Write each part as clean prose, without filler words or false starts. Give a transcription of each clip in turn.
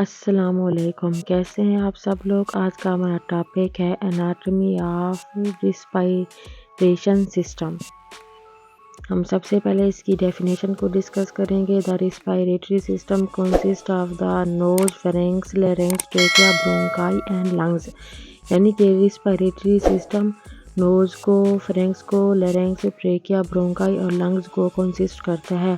अस्सलामुअलैकुम, कैसे हैं आप सब लोग। आज का हमारा टॉपिक है एनाटॉमी ऑफ रिस्पायरेशन सिस्टम। हम सबसे पहले इसकी डेफिनेशन को डिस्कस करेंगे। The respiratory system consist of the nose, pharynx, larynx, trachea, bronchi and lungs. यानी कि रिस्पायरेटरी सिस्टम नोज को, फेरिंक्स को, लैरिंक्स, ट्रेकिया, ब्रोंकाई और लंग्स को कंसिस्ट करता है।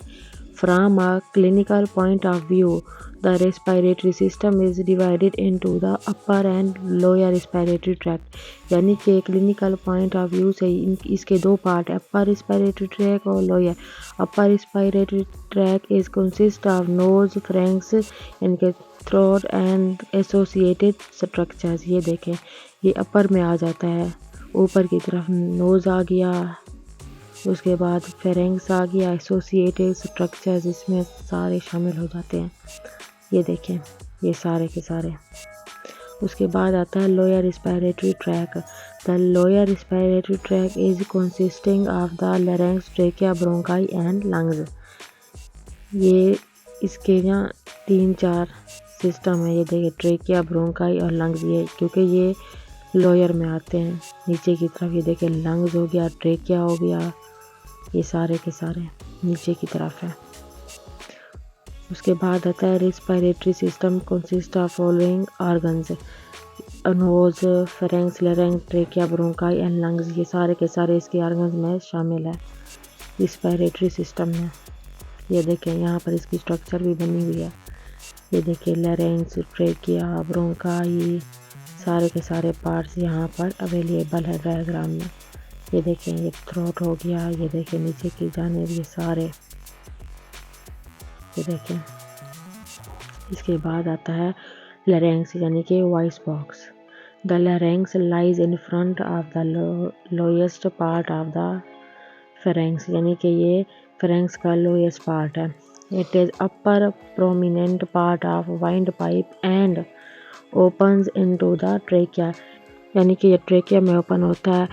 From a clinical point of view, the respiratory system is divided into the upper and lower respiratory tract। यानी कि क्लिनिकल पॉइंट ऑफ व्यू से इसके दो पार्ट, अपर रिस्पायरेटरी ट्रैक और lower. Upper respiratory track is consist of nose, Franks यानी कि throat and associated structures. ये देखें, ये अपर में आ जाता है, ऊपर की तरफ नोज आ गया, उसके बाद फेरेंक्स आ गया, एसोसिएटेड स्ट्रक्चर्स इसमें सारे शामिल हो जाते हैं। ये देखें, ये सारे के सारे। उसके बाद आता है lower respiratory track. The lower respiratory track is consisting of the larynx, trachea, bronchi and lungs. ये इसके यहाँ 3-4 सिस्टम है। ये देखिए, ट्रेकिया, ब्रोंकाई और लंग्स, ये क्योंकि ये लोअर में आते हैं नीचे की तरफ। ये देखिए, लंग्स हो गया, ट्रेकिया हो गया, ये सारे के सारे नीचे की तरफ है। उसके बाद आता है respiratory system consist of following organs, nose, pharynx, larynx, trachea, bronchi and lungs. ये सारे के सारे इसके ऑर्गन्स में शामिल है रिस्पायरेटरी सिस्टम में। ये देखें, यहाँ पर इसकी स्ट्रक्चर भी बनी हुई है। ये देखिए, लैरिंक्स, ट्रेकिया, ब्रोंकाई, सारे के सारे पार्ट्स यहाँ पर अवेलेबल है डायग्राम में। ये देखें, ये थ्रोट हो गया, ये देखें नीचे की जानिब ये सारे, ये देखें। इसके बाद आता है लैरिंक्स यानी कि voice box. The larynx lies in front of the lowest part of the pharynx, यानी कि ये फेरिंक्स का लोएस्ट पार्ट है। It is upper prominent part of wind pipe and opens into the trachea, यानी कि ये ट्रेकिया में open होता है।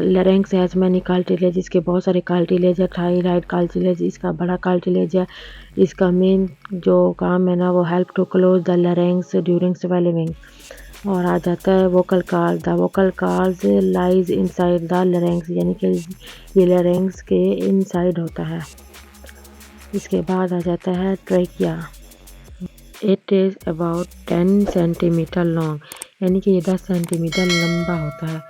लैरिंक्स हैज मैनी कार्टिलेज, इसके बहुत सारे कार्टिलेज है। थायराइड कार्टिलेज इसका बड़ा कार्टिलेज है। इसका मेन जो काम है ना, वो help to close the larynx during swelling. और आ जाता है vocal cord. The vocal cord lies inside the larynx, यानी कि ये लैरिंक्स के इनसाइड होता है। इसके बाद आ जाता है trachea. It is about 10 centimetre long, यानी कि ये 10 सेंटीमीटर लंबा होता है।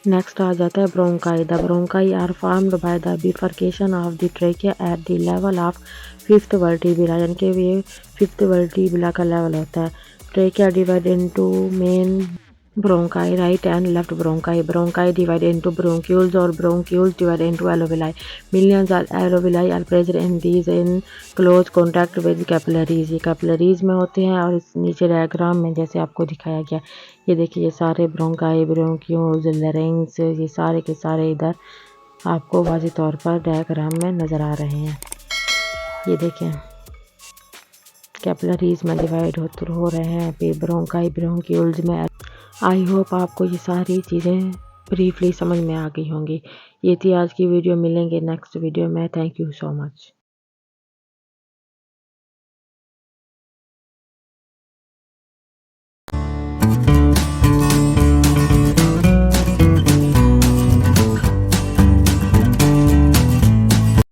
नेक्स्ट आ जाता है bronchi. The bronchi are formed by the bifurcation of the trachea at the level of 5th vertebra, यानी कि ये 5th वर्टिब्रा का लेवल होता है। Trachea divide into main bronchi, right and left bronchi. Bronchi divide into bronchioles और bronchioles divide into alveoli. Millions of alveoli are present in these in close contact with capillaries. ये capillaries में होते हैं और इस नीचे डायग्राम में जैसे आपको दिखाया गया। ये देखिए, ये सारे ब्रोंकाई, ब्रोंक्यूल्स, लैरिंक्स, ये सारे के सारे इधर आपको वाज़ेह तौर पर डायग्राम में नज़र आ रहे हैं। ये देखें, कैपिलरीज में डिवाइड हो रहे हैं, फिर ब्रोंकाई, ब्रोंक्यूल्स में। आई होप आपको ये सारी चीज़ें ब्रीफली समझ में आ गई होंगी। ये थी आज की वीडियो। मिलेंगे नेक्स्ट वीडियो में। Thank you so much.